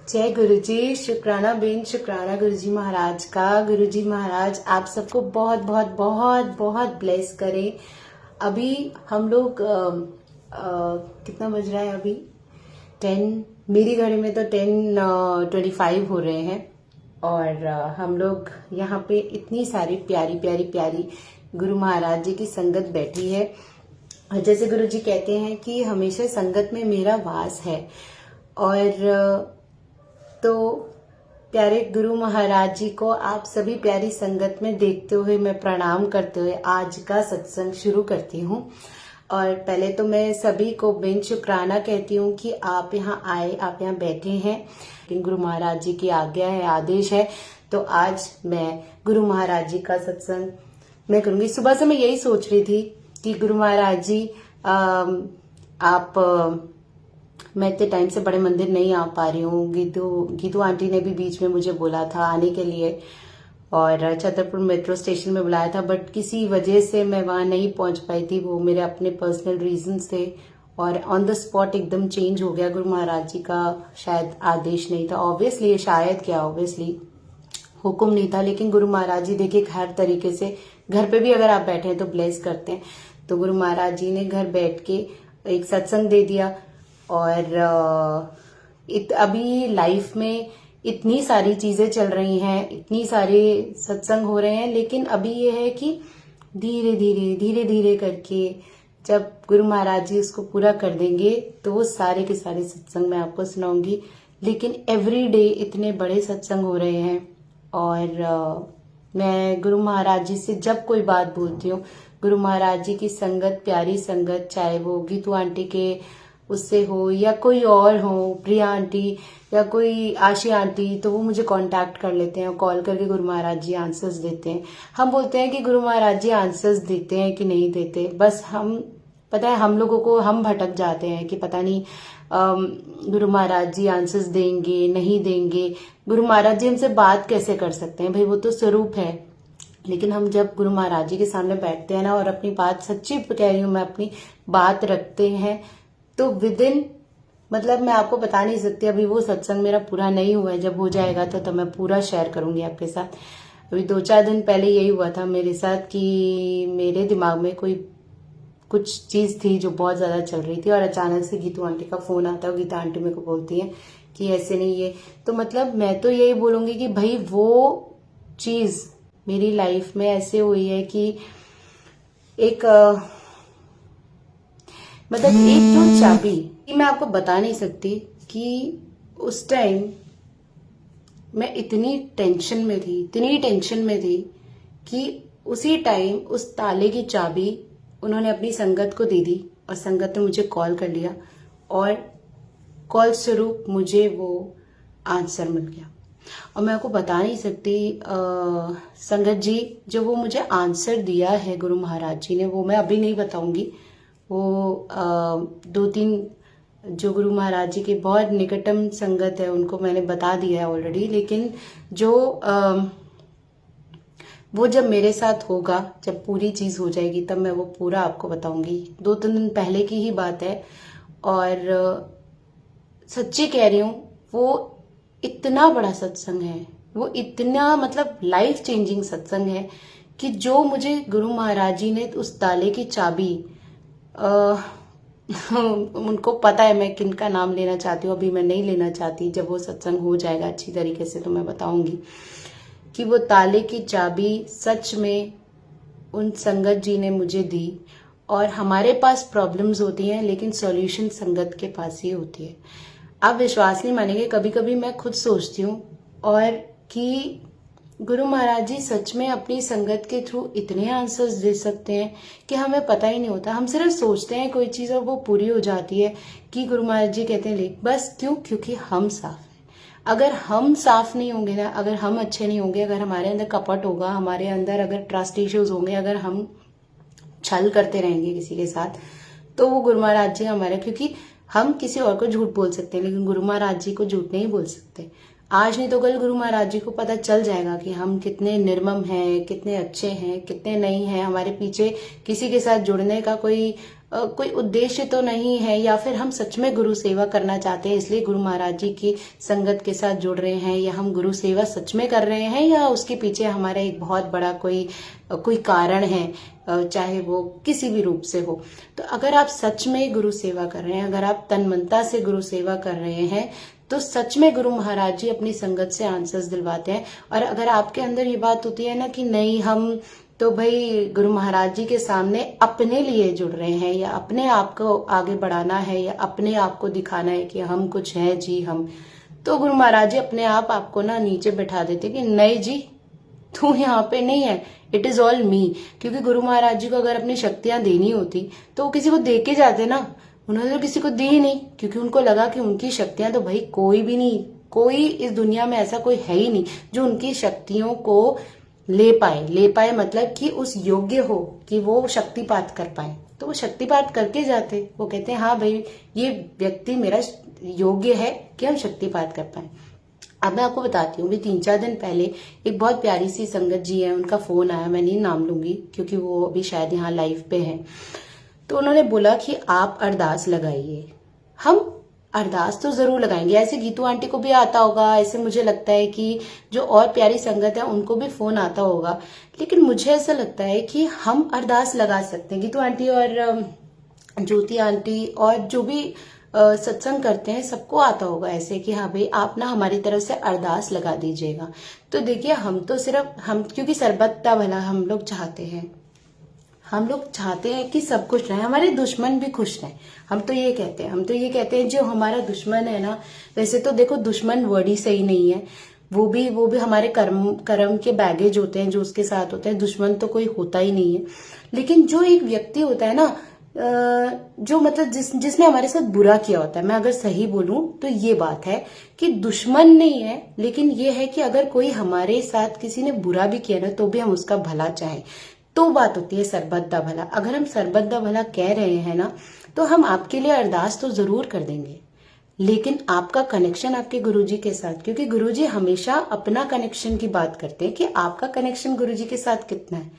जय गुरुजी। शुक्राना बेन, शुक्राना गुरुजी महाराज का। गुरुजी महाराज आप सबको बहुत बहुत बहुत बहुत ब्लेस करें। अभी हम लोग कितना बज रहा है अभी? 10, मेरी घड़ी में तो 10:25 हो रहे हैं। और हम लोग यहाँ पे इतनी सारी प्यारी प्यारी प्यारी गुरु महाराज जी की संगत बैठी है। जैसे गुरु जी कहते हैं कि हमेशा संगत में मेरा वास है। और तो प्यारे गुरु महाराज जी को आप सभी प्यारी संगत में देखते हुए मैं प्रणाम करते हुए आज का सत्संग शुरू करती हूँ। और पहले तो मैं सभी को बेन शुक्राना कहती हूँ कि आप यहाँ आए, आप यहाँ बैठे हैं। गुरु महाराज जी की आज्ञा है, आदेश है, तो आज मैं गुरु महाराज जी का सत्संग मैं करूंगी। सुबह से मैं यही सोच रही थी कि गुरु महाराज जी मैं इतने टाइम से बड़े मंदिर नहीं आ पा रही हूँ। गीतू आंटी ने भी बीच में मुझे बोला था आने के लिए और छतरपुर मेट्रो स्टेशन में बुलाया था, बट किसी वजह से मैं वहां नहीं पहुंच पाई थी। वो मेरे अपने पर्सनल रीजन थे और ऑन द स्पॉट एकदम चेंज हो गया। गुरु महाराज जी का शायद आदेश नहीं था, ऑब्वियसली शायद क्या, ऑब्वियसली हुक्म नहीं था। लेकिन गुरु महाराज जी देखिए हर तरीके से घर पे भी अगर आप बैठे हैं तो ब्लेस करते हैं। तो गुरु महाराज जी ने घर बैठ के एक सत्संग दे दिया। और अभी लाइफ में इतनी सारी चीजें चल रही हैं, इतनी सारे सत्संग हो रहे हैं, लेकिन अभी ये है कि धीरे धीरे करके जब गुरु महाराज जी उसको पूरा कर देंगे तो वो सारे के सारे सत्संग मैं आपको सुनाऊंगी। लेकिन एवरी डे इतने बड़े सत्संग हो रहे हैं। और मैं गुरु महाराज जी से जब कोई बात बोलती हूँ, गुरु महाराज जी की संगत, प्यारी संगत, चाहे वो गीतू आंटी के उससे हो या कोई और हो, प्रिया आंटी या कोई आशी आंटी, तो वो मुझे कांटेक्ट कर लेते हैं और कॉल करके गुरु महाराज जी आंसर्स देते हैं। हम बोलते हैं कि गुरु महाराज जी आंसर्स देते हैं कि नहीं देते, बस हम पता है हम लोगों को हम भटक जाते हैं कि पता नहीं गुरु महाराज जी आंसर्स देंगे नहीं देंगे। गुरु महाराज जी हमसे बात कैसे कर सकते हैं भाई, वो तो स्वरूप है। लेकिन हम जब गुरु महाराज जी के सामने बैठते हैं ना और अपनी बात, सच्ची कह रही हूँ मैं, अपनी बात रखते हैं तो विदिन, मतलब मैं आपको बता नहीं सकती। अभी वो सत्संग मेरा पूरा नहीं हुआ है, जब हो जाएगा तो मैं पूरा शेयर करूंगी आपके साथ। अभी 2-4 दिन पहले यही हुआ था मेरे साथ कि मेरे दिमाग में कोई कुछ चीज थी जो बहुत ज्यादा चल रही थी और अचानक से गीतू आंटी का फोन आता है। गीता आंटी मेरे को बोलती है कि ऐसे नहीं है, तो मतलब मैं तो यही बोलूंगी कि भाई वो चीज मेरी लाइफ में ऐसे हुई है कि एक मतलब एक तो चाबी मैं आपको बता नहीं सकती कि उस टाइम मैं इतनी टेंशन में थी कि उसी टाइम उस ताले की चाबी उन्होंने अपनी संगत को दे दी और संगत ने मुझे कॉल कर लिया और कॉल स्वरूप मुझे वो आंसर मिल गया। और मैं आपको बता नहीं सकती संगत जी, जो वो मुझे आंसर दिया है गुरु महाराज जी ने, वो मैं अभी नहीं बताऊंगी। वो 2-3 जो गुरु महाराज जी के बहुत निकटम संगत है उनको मैंने बता दिया है ऑलरेडी। लेकिन जो वो जब मेरे साथ होगा, जब पूरी चीज हो जाएगी, तब मैं वो पूरा आपको बताऊंगी। 2-3 दिन पहले की ही बात है। और सच्ची कह रही हूँ, वो इतना बड़ा सत्संग है, वो इतना मतलब लाइफ चेंजिंग सत्संग है कि जो मुझे गुरु महाराज जी ने उस ताले की चाबी उनको पता है मैं किनका नाम लेना चाहती हूँ, अभी मैं नहीं लेना चाहती। जब वो सत्संग हो जाएगा अच्छी तरीके से तो मैं बताऊंगी कि वो ताले की चाबी सच में उन संगत जी ने मुझे दी। और हमारे पास प्रॉब्लम्स होती हैं लेकिन सॉल्यूशन संगत के पास ही होती है। आप विश्वास नहीं मानेंगे, कभी कभी मैं खुद सोचती हूँ और कि गुरु महाराज जी सच में अपनी संगत के थ्रू इतने आंसर्स दे सकते हैं कि हमें पता ही नहीं होता। हम सिर्फ सोचते हैं कोई चीज और वो पूरी हो जाती है कि गुरु महाराज जी कहते हैं ले बस। क्यों? क्योंकि हम साफ हैं। अगर हम साफ नहीं होंगे ना, अगर हम अच्छे नहीं होंगे, अगर हमारे अंदर कपट होगा, हमारे अंदर अगर ट्रस्ट इश्यूज होंगे, अगर हम छल करते रहेंगे किसी के साथ, तो वो गुरु महाराज जी हमारे, क्योंकि हम किसी और को झूठ बोल सकते हैं लेकिन गुरु महाराज जी को झूठ नहीं बोल सकते। आज नहीं तो कल गुरु महाराज जी को पता चल जाएगा कि हम कितने निर्मम हैं, कितने अच्छे हैं, कितने नहीं हैं। हमारे पीछे किसी के साथ जुड़ने का कोई कोई उद्देश्य तो नहीं है, या फिर हम सच में गुरु सेवा करना चाहते हैं इसलिए गुरु महाराज जी की संगत के साथ जुड़ रहे हैं, या हम गुरु सेवा सच में कर रहे हैं, या उसके पीछे हमारा एक बहुत बड़ा कोई कारण है, चाहे वो किसी भी रूप से हो। तो अगर आप सच में गुरु सेवा कर रहे हैं, अगर आप तन्मयता से गुरु सेवा कर रहे हैं, तो सच में गुरु महाराज जी अपनी संगत से आंसर्स दिलवाते हैं। और अगर आपके अंदर ये बात होती है ना कि नहीं, हम तो भाई गुरु महाराज जी के सामने अपने लिए जुड़ रहे हैं, या अपने आप को आगे बढ़ाना है, या अपने आप को दिखाना है कि हम कुछ है जी हम, तो गुरु महाराज जी अपने आप आपको ना नीचे बैठा देते कि नहीं जी, तू यहाँ पे नहीं है, इट इज ऑल मी। क्योंकि गुरु महाराज जी को अगर अपनी शक्तियां देनी होती तो वो किसी को दे के जाते ना, उन्होंने तो किसी को दी ही नहीं, क्योंकि उनको लगा कि उनकी शक्तियां तो भाई कोई भी नहीं, कोई इस दुनिया में ऐसा कोई है ही नहीं जो उनकी शक्तियों को ले पाए मतलब कि उस योग्य हो कि वो शक्तिपात कर पाए। तो वो शक्तिपात करके जाते, वो कहते हैं हाँ भाई ये व्यक्ति मेरा योग्य है कि हम शक्तिपात कर पाए। अब मैं आपको बताती हूँ, 3-4 दिन पहले एक बहुत प्यारी सी संगत जी है, उनका फोन आया, मैं नहीं नाम लूंगी क्योंकि वो अभी शायद यहाँ लाइव पे है। तो उन्होंने बोला कि आप अरदास लगाइए। हम अरदास तो जरूर लगाएंगे, ऐसे गीतू आंटी को भी आता होगा, ऐसे मुझे लगता है कि जो और प्यारी संगत है उनको भी फोन आता होगा, लेकिन मुझे ऐसा लगता है कि हम अरदास लगा सकते हैं। गीतू आंटी और ज्योति आंटी और जो भी सत्संग करते हैं सबको आता होगा ऐसे कि हाँ भाई आप ना हमारी तरफ से अरदास लगा दीजिएगा। तो देखिए हम तो सिर्फ हम, क्योंकि सरबत का भला हम लोग चाहते हैं, हम लोग चाहते हैं कि सब कुछ रहे, हमारे दुश्मन भी खुश रहे। हम तो ये कहते हैं जो हमारा दुश्मन है ना, वैसे तो देखो दुश्मन वर्ड ही सही नहीं है, वो भी हमारे कर्म के बैगेज होते हैं जो उसके साथ होते हैं। दुश्मन तो कोई होता ही नहीं है, लेकिन जो एक व्यक्ति होता है ना, जो मतलब जिसने हमारे साथ बुरा किया होता है, मैं अगर सही बोलूं तो ये बात है कि दुश्मन नहीं है, लेकिन ये है कि अगर कोई हमारे साथ किसी ने बुरा भी किया ना तो भी हम उसका भला चाहें, तो बात होती है सरबत दा भला। अगर हम सरबत दा भला कह रहे हैं ना, तो हम आपके लिए अरदास तो जरूर कर देंगे, लेकिन आपका कनेक्शन आपके गुरुजी के साथ, क्योंकि गुरुजी हमेशा अपना कनेक्शन की बात करते हैं कि आपका कनेक्शन गुरुजी के साथ कितना है।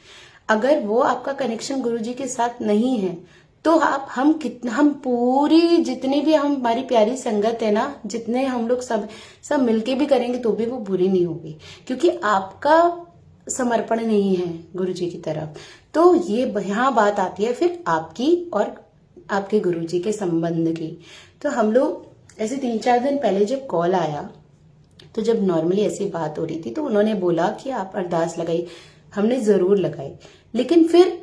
अगर वो आपका कनेक्शन गुरुजी के साथ नहीं है तो हम पूरी जितनी भी हमारी प्यारी संगत है ना, जितने हम लोग सब मिलके भी करेंगे तो भी वो बुरी नहीं होगी, क्योंकि आपका समर्पण नहीं है गुरुजी की तरफ। तो ये यहाँ बात आती है फिर आपकी और आपके गुरुजी के संबंध की। तो हम लोग ऐसे 3-4 दिन पहले जब कॉल आया, तो जब नॉर्मली ऐसी बात हो रही थी तो उन्होंने बोला कि आप अरदास लगाई, हमने जरूर लगाई। लेकिन फिर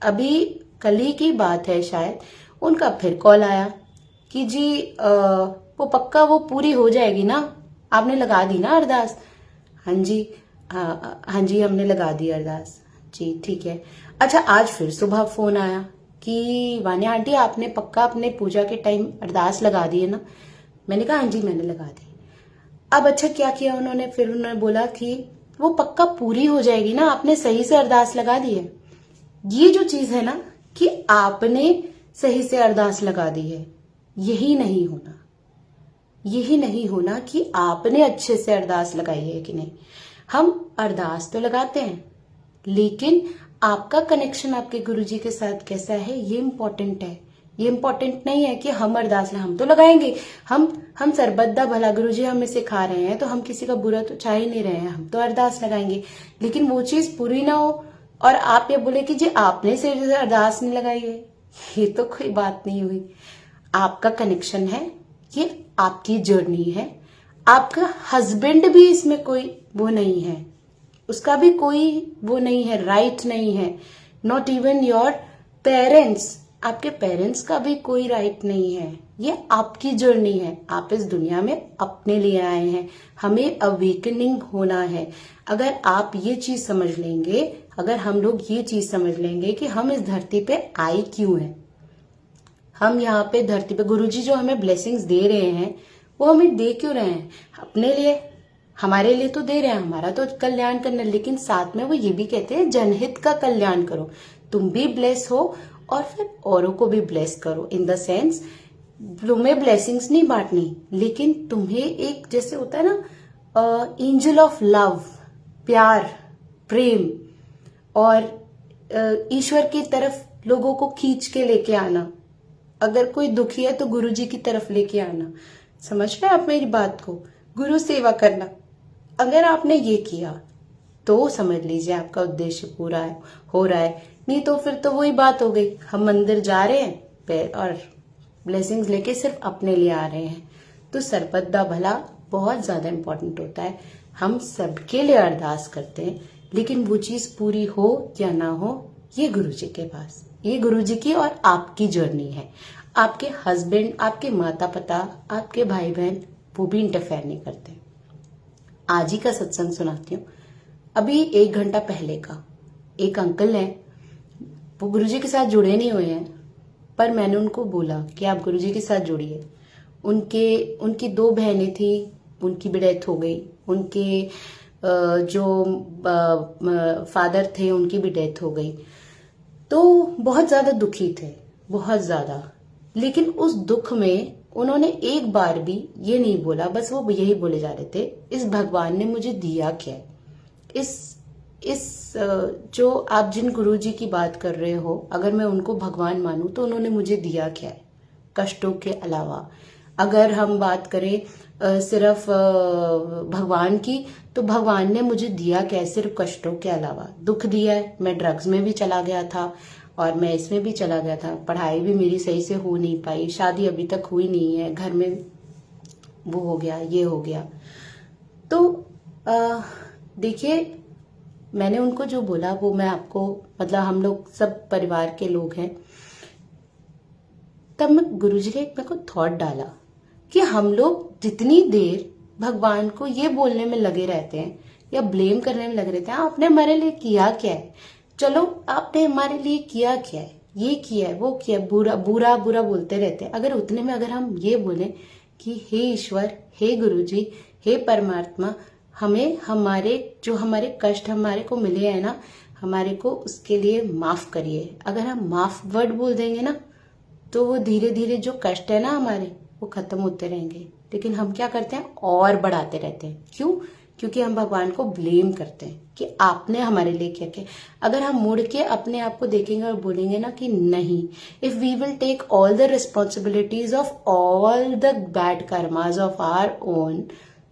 अभी कल ही की बात है शायद, उनका फिर कॉल आया कि जी वो पक्का वो पूरी हो जाएगी ना, आपने लगा दी ना अरदास। हाँ जी, हाँ जी हमने लगा दी अरदास जी, ठीक है। अच्छा आज फिर सुबह फोन आया कि वान्या आंटी आपने पक्का अपने पूजा के टाइम अरदास लगा दी है ना। मैंने कहा हाँ जी मैंने लगा दी। अब अच्छा क्या किया उन्होंने, फिर उन्होंने बोला कि वो पक्का पूरी हो जाएगी ना, आपने सही से अरदास लगा दी है। ये जो चीज है ना कि आपने सही से अरदास लगा दी है, यही नहीं होना कि आपने अच्छे से अरदास लगाई है कि नहीं। हम अरदास तो लगाते हैं, लेकिन आपका कनेक्शन आपके गुरुजी के साथ कैसा है ये इम्पोर्टेंट है। ये इम्पोर्टेंट नहीं है कि हम अरदास हम तो लगाएंगे, हम सरबद्दा भला गुरुजी हमें सिखा रहे हैं तो हम किसी का बुरा तो चाह ही नहीं रहे हैं, हम तो अरदास लगाएंगे। लेकिन वो चीज पूरी ना हो और आप ये बोले कि जी आपने सिर्फ अरदास नहीं लगाई है, ये तो कोई बात नहीं हुई। आपका कनेक्शन है, ये आपकी जर्नी है। आपका हस्बैंड भी इसमें कोई वो नहीं है, उसका भी कोई वो नहीं है, राइट नहीं है। नॉट इवन योर पेरेंट्स, आपके पेरेंट्स का भी कोई राइट नहीं है। ये आपकी जर्नी है, आप इस दुनिया में अपने लिए आए हैं, हमें अवेकनिंग होना है। अगर आप ये चीज समझ लेंगे, अगर हम लोग ये चीज समझ लेंगे कि हम इस धरती पे आए क्यों हैं, हम यहाँ पे धरती पे गुरुजी जो हमें ब्लेसिंग्स दे रहे हैं वो हमें दे क्यों रहे हैं, अपने लिए, हमारे लिए तो दे रहे हैं, हमारा तो कल्याण करना, लेकिन साथ में वो ये भी कहते हैं जनहित का कल्याण करो, तुम भी ब्लेस हो और फिर औरों को भी ब्लेस करो। इन द सेंस तुम्हें ब्लेसिंग्स नहीं बांटनी, लेकिन तुम्हें एक जैसे होता है ना एंजल ऑफ लव, प्यार, प्रेम और ईश्वर की तरफ लोगों को खींच के लेके आना, अगर कोई दुखी है तो गुरु जी की तरफ लेके आना। समझ रहे हैं आप मेरी बात को? गुरु सेवा करना, अगर आपने ये किया तो समझ लीजिए आपका उद्देश्य पूरा है, हो रहा है। नहीं तो फिर तो वही बात हो गई, हम मंदिर जा रहे हैं और ब्लेसिंग्स लेके सिर्फ अपने लिए आ रहे हैं। तो सरबत भला बहुत ज्यादा इंपॉर्टेंट होता है। हम सबके लिए अरदास करते हैं, लेकिन वो चीज पूरी हो या ना हो, ये गुरु जी के पास, ये गुरु जी की और आपकी जर्नी है। आपके हस्बैंड, आपके माता पिता, आपके भाई बहन, वो भी इंटरफेयर नहीं करते। आज ही का सत्संग सुनाती हूँ। अभी 1 घंटा पहले का, एक अंकल हैं, वो गुरुजी के साथ जुड़े नहीं हुए हैं, पर मैंने उनको बोला कि आप गुरुजी के साथ जुड़िए। उनकी 2 बहनें थी, उनकी भी डेथ हो गई। उनके जो फादर थे, उनकी भी डेथ हो गई। तो बहुत ज्यादा दुखी थे, बहुत ज्यादा। लेकिन उस दुख में उन्होंने एक बार भी ये नहीं बोला, बस वो यही बोले जा रहे थे, इस भगवान ने मुझे दिया क्या है। इस जो आप जिन गुरुजी की बात कर रहे हो, अगर मैं उनको भगवान मानूं तो उन्होंने मुझे दिया क्या है कष्टों के अलावा। अगर हम बात करें सिर्फ भगवान की, तो भगवान ने मुझे दिया क्या है सिर्फ कष्टों के अलावा। दुख दिया है, मैं ड्रग्स में भी चला गया था और मैं इसमें भी चला गया था, पढ़ाई भी मेरी सही से हो नहीं पाई, शादी अभी तक हुई नहीं है, घर में वो हो गया, ये हो गया। तो देखिए, मैंने उनको जो बोला वो मैं आपको, मतलब हम लोग सब परिवार के लोग हैं। तब मैं गुरुजी ने मेरे को थॉट डाला कि हम लोग जितनी देर भगवान को ये बोलने में लगे रहते हैं या ब्लेम करने में लगे रहते हैं, आपने हमारे लिए किया क्या है, चलो आपने हमारे लिए किया क्या है, ये किया है, वो किया है, बुरा बुरा बुरा बोलते रहते हैं। अगर उतने में अगर हम ये बोलें कि हे ईश्वर, हे गुरुजी, हे परमात्मा, हमें हमारे कष्ट हमारे को मिले हैं ना, हमारे को उसके लिए माफ करिए। अगर हम माफ वर्ड बोल देंगे ना, तो वो धीरे धीरे जो कष्ट है ना हमारे, वो खत्म होते रहेंगे। लेकिन हम क्या करते हैं, और बढ़ाते रहते हैं। क्यों? क्योंकि हम भगवान को ब्लेम करते हैं कि आपने हमारे लिए क्या किया। अगर हम मुड़ के अपने आप को देखेंगे और बोलेंगे ना कि नहीं, if we will take all the responsibilities of all the bad karmas of our own,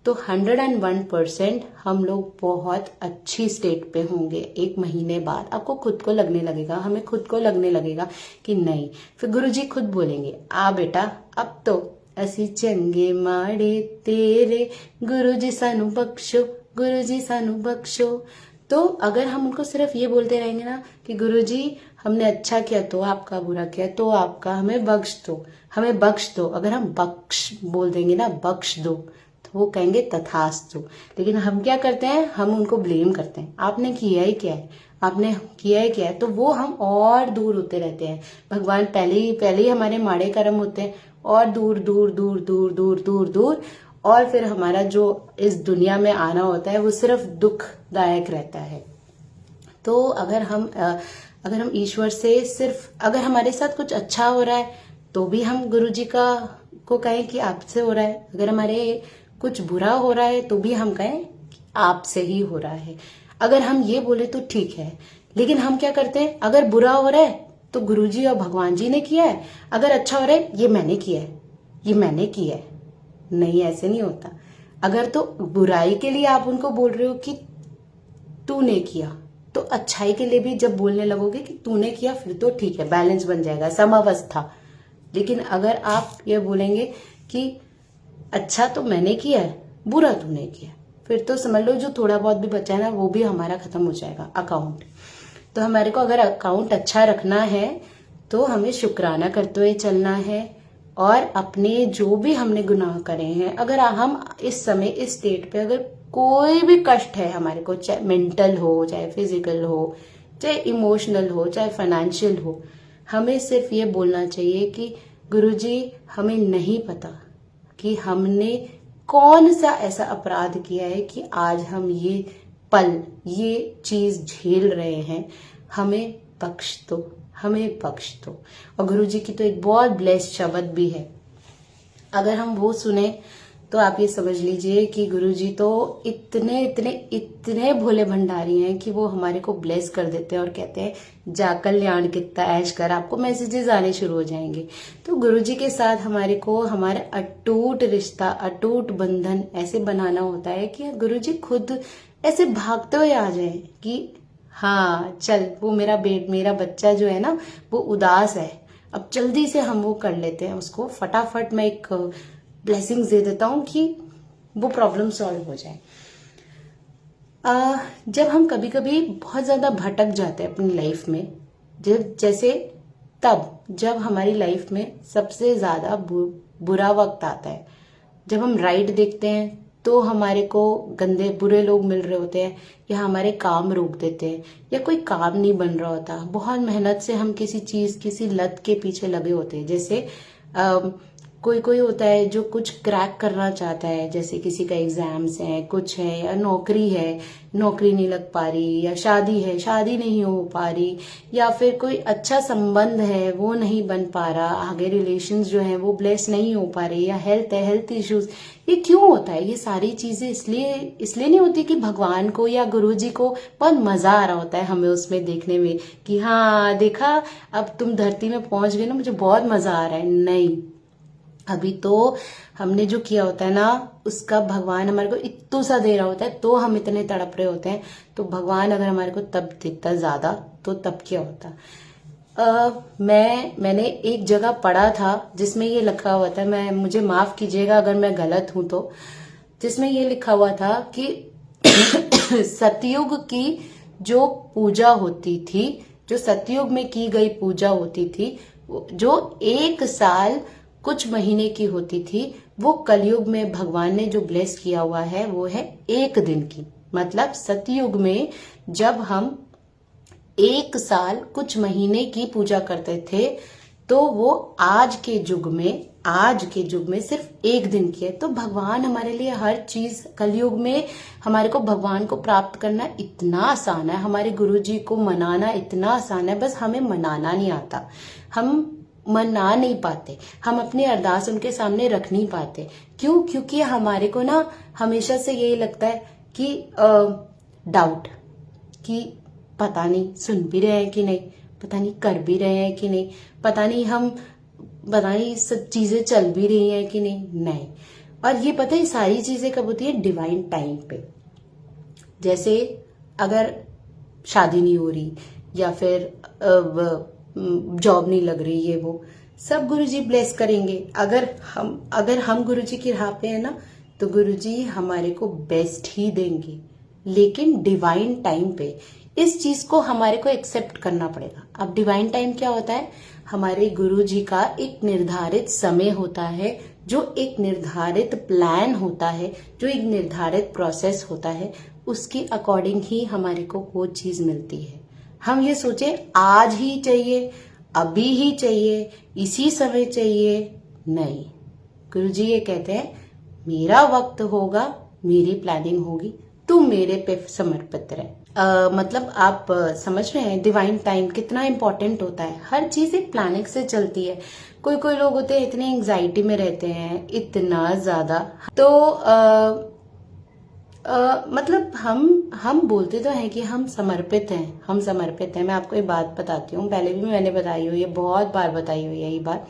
तो 101% हम लोग बहुत अच्छी स्टेट पे होंगे। 1 महीने बाद आपको खुद को लगने लगेगा, हमें खुद को लगने लगेगा कि नहीं। फिर गुरुजी खुद बोलेंगे, आ बेटा, अब तो असी चंगे माड़े तेरे, गुरुजी सानू बख्शो, गुरुजी सानू बख्शो। तो अगर हम उनको सिर्फ ये बोलते रहेंगे ना कि गुरुजी हमने अच्छा किया तो आपका, बुरा किया तो आपका, हमें बख्श दो, हमें बख्श दो। अगर हम बख्श बोल देंगे ना, बख्श दो, तो वो कहेंगे तथास्तु। लेकिन हम क्या करते हैं, हम उनको ब्लेम करते हैं, आपने किया ही क्या है, आपने किया ही क्या है। तो वो हम और दूर होते रहते हैं। भगवान पहले ही हमारे माड़े कर्म होते हैं, और दूर दूर दूर दूर दूर दूर दूर। और फिर हमारा जो इस दुनिया में आना होता है वो सिर्फ दुखदायक रहता है। तो अगर हम ईश्वर से सिर्फ, अगर हमारे साथ कुछ अच्छा हो रहा है तो भी हम गुरुजी को कहें कि आपसे हो रहा है। अगर हमारे कुछ बुरा हो रहा है तो भी हम कहें आपसे ही हो रहा है। अगर हम ये बोले तो ठीक है। लेकिन हम क्या करते हैं, अगर बुरा हो रहा है तो गुरुजी और भगवान जी ने किया है, अगर अच्छा हो रहा है ये मैंने किया है, ये मैंने किया है। नहीं, ऐसे नहीं होता। अगर तो बुराई के लिए आप उनको बोल रहे हो कि तूने किया, तो अच्छाई के लिए भी जब बोलने लगोगे कि तूने किया, फिर तो ठीक है, बैलेंस बन जाएगा, समावस्था। लेकिन अगर आप ये बोलेंगे कि अच्छा तो मैंने किया है, बुरा तूने किया, फिर तो समझ लो जो थोड़ा बहुत भी बचा है ना, वो भी हमारा खत्म हो जाएगा अकाउंट। तो हमारे को अगर अकाउंट अच्छा रखना है तो हमें शुक्राना करते हुए चलना है। और अपने जो भी हमने गुनाह करे हैं, अगर हम इस समय इस स्टेट पे अगर कोई भी कष्ट है हमारे को, चाहे मेंटल हो, चाहे फिजिकल हो, चाहे इमोशनल हो, चाहे फाइनेंशियल हो, हमें सिर्फ ये बोलना चाहिए कि गुरुजी हमें नहीं पता कि हमने कौन सा ऐसा अपराध किया है कि आज हम ये पल, ये चीज झेल रहे हैं, हमें बख्श दो, हमें बख्श दो। और गुरुजी की तो एक बहुत ब्लेस्ड शब्द भी है, अगर हम वो सुने तो आप ये समझ लीजिए कि गुरुजी तो इतने इतने इतने भोले भंडारी हैं कि वो हमारे को ब्लेस कर देते हैं और कहते हैं जा कल्याण कितना ऐश कर, आपको मैसेजेस आने शुरू हो जाएंगे। तो गुरुजी के साथ हमारे को हमारा अटूट रिश्ता, अटूट बंधन ऐसे बनाना होता है कि गुरुजी खुद ऐसे भागते हुए आ जाए कि हाँ चल, वो मेरा बच्चा जो है ना वो उदास है, अब जल्दी से हम वो कर लेते हैं उसको, फटाफट मैं एक ब्लेसिंग्स दे देता हूं कि वो प्रॉब्लम सॉल्व हो जाए। जब हम कभी कभी बहुत ज्यादा भटक जाते हैं अपनी लाइफ में, जैसे तब जब हमारी लाइफ में सबसे ज्यादा बुरा वक्त आता है, जब हम राइट देखते हैं तो हमारे को गंदे बुरे लोग मिल रहे होते हैं, या हमारे काम रोक देते हैं, या कोई काम नहीं बन रहा होता, बहुत मेहनत से हम किसी चीज, किसी लत के पीछे लगे होते हैं। जैसे कोई कोई होता है जो कुछ क्रैक करना चाहता है, जैसे किसी का एग्जाम्स है, कुछ है, या नौकरी है, नौकरी नहीं लग पा रही, या शादी है, शादी नहीं हो पा रही, या फिर कोई अच्छा संबंध है वो नहीं बन पा रहा, आगे रिलेशंस जो है वो ब्लेस नहीं हो पा रहे, या हेल्थ है, हेल्थ इश्यूज। ये क्यों होता है? ये सारी चीजें इसलिए नहीं होती कि भगवान को या गुरु जी को बहुत मजा आ रहा होता है हमें उसमें देखने में कि हाँ देखा अब तुम धरती में पहुंच गए ना, मुझे बहुत मजा आ रहा है। नहीं, अभी तो हमने जो किया होता है ना उसका भगवान हमारे को इतना सा दे रहा होता है, तो हम इतने तड़प रहे होते हैं। तो भगवान अगर हमारे को तब देता ज्यादा तो तब क्या होता? मैंने एक जगह पढ़ा था जिसमें ये लिखा हुआ था, मुझे माफ कीजिएगा अगर मैं गलत हूं तो, जिसमें ये लिखा हुआ था कि सतयुग की जो पूजा होती थी, जो सतयुग में की गई पूजा होती थी, जो 1 साल कुछ महीने की होती थी, वो कलयुग में भगवान ने जो ब्लेस किया हुआ है वो है 1 दिन की। मतलब सतयुग में जब हम 1 साल कुछ महीने की पूजा करते थे, तो वो आज के युग में सिर्फ 1 दिन की है। तो भगवान हमारे लिए हर चीज, कलयुग में हमारे को भगवान को प्राप्त करना इतना आसान है, हमारे गुरुजी को मनाना इतना आसान है, बस हमें मनाना नहीं आता, हम मना नहीं पाते, हम अपनी अरदास उनके सामने रख नहीं पाते। क्यों? क्योंकि हमारे को ना हमेशा से यही लगता है कि डाउट, कि पता नहीं सुन भी रहे हैं कि नहीं, पता नहीं कर भी रहे हैं कि नहीं, पता नहीं सब चीजें चल भी रही हैं कि नहीं। और ये पता है सारी चीजें कब होती है? डिवाइन टाइम पे। जैसे अगर शादी नहीं हो रही, या फिर जॉब नहीं लग रही है, वो सब गुरुजी ब्लेस करेंगे। अगर हम गुरुजी की राह पे है ना, तो गुरुजी हमारे को बेस्ट ही देंगे, लेकिन डिवाइन टाइम पे। इस चीज को हमारे को एक्सेप्ट करना पड़ेगा। अब डिवाइन टाइम क्या होता है? हमारे गुरुजी का एक निर्धारित समय होता है, जो एक निर्धारित प्लान होता है, जो एक निर्धारित प्रोसेस होता है, उसके अकॉर्डिंग ही हमारे को वो चीज मिलती है। हम ये सोचे आज ही चाहिए, अभी ही चाहिए, इसी समय चाहिए, नहीं। गुरुजी ये कहते हैं मेरा वक्त होगा, मेरी प्लानिंग होगी, तू मेरे पे समर्पित रहे। मतलब आप समझ रहे हैं डिवाइन टाइम कितना इंपॉर्टेंट होता है। हर चीज एक प्लानिंग से चलती है। कोई लोग होते हैं इतने एंग्जाइटी में रहते हैं, इतना ज्यादा, तो मतलब हम बोलते तो हैं कि हम समर्पित हैं। मैं आपको एक बात बताती हूँ, पहले भी मैंने बताई हुई है, बहुत बार बताई हुई है यही बात।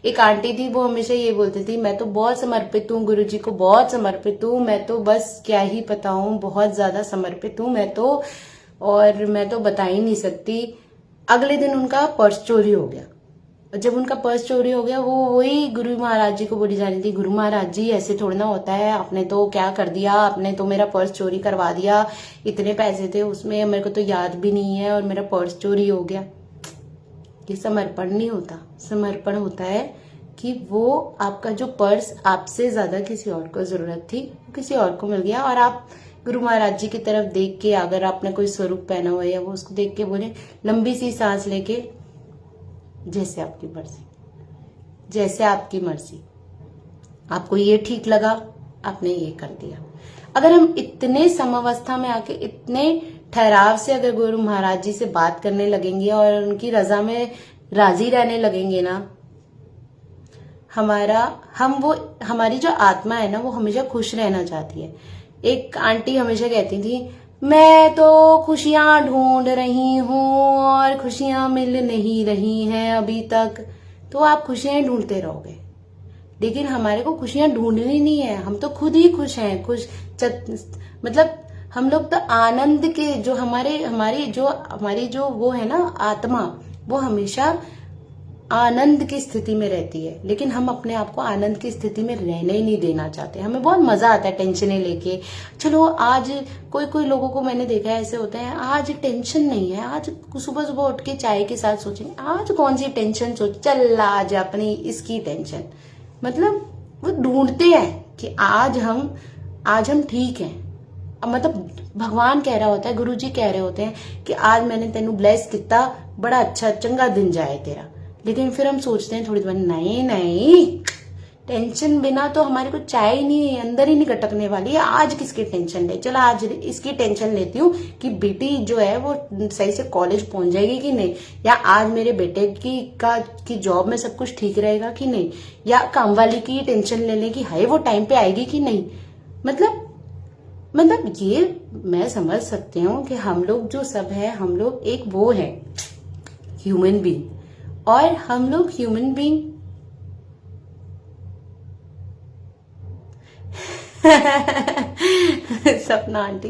एक आंटी थी, वो हमेशा ये बोलती थी मैं तो बहुत समर्पित हूँ, गुरुजी को बहुत समर्पित हूँ, मैं तो बस क्या ही बताऊं, बहुत ज्यादा समर्पित हूँ मैं तो, और मैं तो बता ही नहीं सकती। अगले दिन उनका पर्स चोरी हो गया। जब उनका पर्स चोरी हो गया, वो वही गुरु महाराज जी को बोली जा रही थी, गुरु महाराज जी ऐसे थोड़ी ना होता है, आपने तो क्या कर दिया, आपने तो मेरा पर्स चोरी करवा दिया, इतने पैसे थे उसमें, मेरे को तो याद भी नहीं है, और मेरा पर्स चोरी हो गया। ये समर्पण नहीं होता। समर्पण होता है कि वो आपका जो पर्स आपसे ज्यादा किसी और को जरूरत थी, किसी और को मिल गया, और आप गुरु महाराज जी की तरफ देख के, अगर आपने कोई स्वरूप पहना हुआ है या वो उसको देख के बोले लंबी सी सांस लेके, जैसे आपकी मर्जी, जैसे आपकी मर्जी, आपको ये ठीक लगा, आपने ये कर दिया। अगर हम इतने समावस्था में आके, इतने ठहराव से अगर गुरु महाराज जी से बात करने लगेंगे और उनकी रजा में राजी रहने लगेंगे ना, हमारा हम वो हमारी जो आत्मा है ना वो हमेशा खुश रहना चाहती है। एक आंटी हमेशा कहती थी, मैं तो खुशियां ढूंढ रही हूं और खुशियां मिल नहीं रही हैं अभी तक। तो आप खुशियां ढूंढते रहोगे, लेकिन हमारे को खुशियां ढूंढनी नहीं है, हम तो खुद ही खुश हैं। मतलब हम लोग तो आनंद के जो हमारी जो वो है ना आत्मा, वो हमेशा आनंद की स्थिति में रहती है। लेकिन हम अपने आप को आनंद की स्थिति में रहने ही नहीं देना चाहते। हमें बहुत मजा आता है टेंशनें लेके। चलो आज कोई कोई लोगों को मैंने देखा है ऐसे होते हैं, आज टेंशन नहीं है, आज सुबह सुबह उठ के चाय के साथ सोचेंगे आज कौन सी टेंशन सोच, चल आज अपनी इसकी टेंशन। मतलब वो ढूंढते हैं कि आज हम ठीक हैं। मतलब भगवान कह रहा होता है, गुरु जी कह रहे होते हैं कि आज मैंने तेनू ब्लेस किया, बड़ा अच्छा चंगा दिन जाए तेरा। लेकिन फिर हम सोचते हैं थोड़ी देर, नहीं नहीं, टेंशन बिना तो हमारे को चाय ही नहीं, अंदर ही नहीं गटकने वाली है। आज किसकी टेंशन ले, चलो आज इसकी टेंशन लेती हूँ कि बेटी जो है वो सही से कॉलेज पहुंच जाएगी कि नहीं, या आज मेरे बेटे की जॉब में सब कुछ ठीक रहेगा कि नहीं, या काम वाली की टेंशन ले लें कि हाय वो टाइम पे आएगी कि नहीं। मतलब ये मैं समझ सकती हूँ कि हम लोग जो सब है, हम लोग एक वो है ह्यूमन बीइंग, और हम लोग ह्यूमन बीइंग सपना आंटी,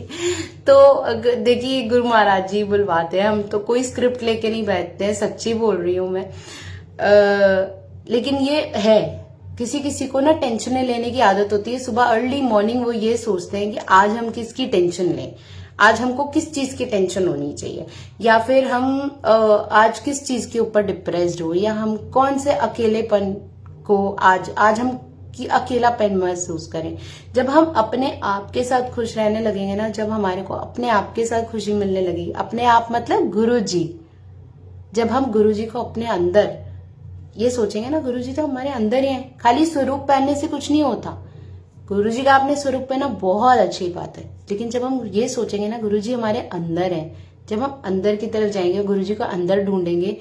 तो देखिए गुरु महाराज जी बुलवाते हैं, हम तो कोई स्क्रिप्ट लेके नहीं बैठते हैं, सच्ची बोल रही हूं मैं। लेकिन ये है, किसी किसी को ना टेंशनें लेने की आदत होती है। सुबह अर्ली मॉर्निंग वो ये सोचते हैं कि आज हम किसकी टेंशन लें, आज हमको किस चीज की टेंशन होनी चाहिए, या फिर हम आज किस चीज के ऊपर डिप्रेस्ड हो, या हम कौन से अकेलेपन को आज हम कि अकेलापन महसूस करें। जब हम अपने आप के साथ खुश रहने लगेंगे ना, जब हमारे को अपने आप के साथ खुशी मिलने लगेगी, अपने आप मतलब गुरु जी, जब हम गुरु जी को अपने अंदर ये सोचेंगे ना, गुरु जी तो हमारे अंदर ही हैं, खाली स्वरूप पहनने से कुछ नहीं होता। गुरु जी का अपने स्वरूप पहना बहुत अच्छी बात है, लेकिन जब हम ये सोचेंगे ना गुरु जी हमारे अंदर है, जब हम अंदर की तरफ जाएंगे, गुरु जी को अंदर ढूंढेंगे,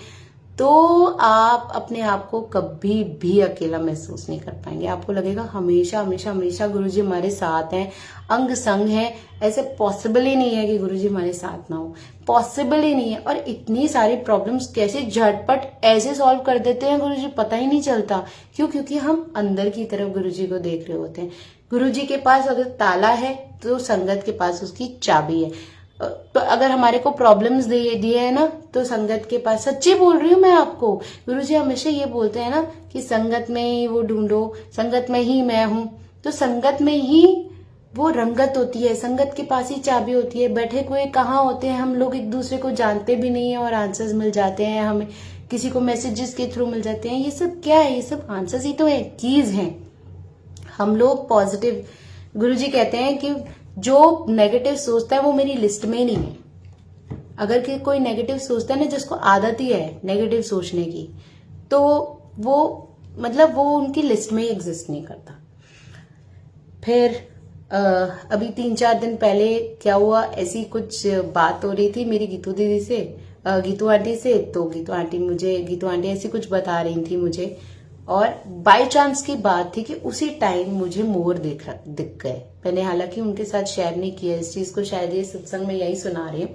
तो आप अपने आप को कभी भी अकेला महसूस नहीं कर पाएंगे। आपको लगेगा हमेशा हमेशा हमेशा गुरुजी हमारे साथ हैं, अंग संग हैं। ऐसे पॉसिबल ही नहीं है कि गुरुजी हमारे साथ ना हो, पॉसिबल ही नहीं है। और इतनी सारी प्रॉब्लम्स कैसे झटपट ऐसे सॉल्व कर देते हैं गुरुजी, पता ही नहीं चलता। क्यों? क्योंकि हम अंदर की तरफ गुरुजी को देख रहे होते हैं। गुरुजी के पास अगर ताला है तो संगत के पास उसकी चाबी है। तो अगर हमारे को प्रॉब्लम्स दिए है ना, तो संगत के पास, सच्ची बोल रही हूँ मैं आपको, गुरुजी हमेशा ये बोलते हैं ना कि संगत में ही वो ढूंढो, संगत में ही मैं हूं। तो संगत में ही वो रंगत होती है, संगत के पास ही चाबी होती है। बैठे हुए कहाँ होते हैं हम लोग, एक दूसरे को जानते भी नहीं है और आंसर्स मिल जाते हैं हमें, किसी को मैसेजेस के थ्रू मिल जाते हैं। ये सब क्या है? ये सब आंसर्स ही तो है, कीज है। हम लोग पॉजिटिव, गुरुजी कहते हैं कि जो नेगेटिव सोचता है वो मेरी लिस्ट में नहीं है। अगर कि कोई नेगेटिव सोचता है ना, जिसको आदत ही है नेगेटिव सोचने की, तो वो मतलब वो उनकी लिस्ट में ही एग्जिस्ट नहीं करता। फिर अभी 3-4 दिन पहले क्या हुआ, ऐसी कुछ बात हो रही थी मेरी गीतू दीदी से, गीतू आंटी से। तो गीतू आंटी ऐसी कुछ बता रही थी मुझे, और बाय चांस की बात थी कि उसी टाइम मुझे मोर दिख गए। मैंने हालांकि उनके साथ शेयर नहीं किया इस चीज को, शायद ये सत्संग में यही सुना रही हूँ।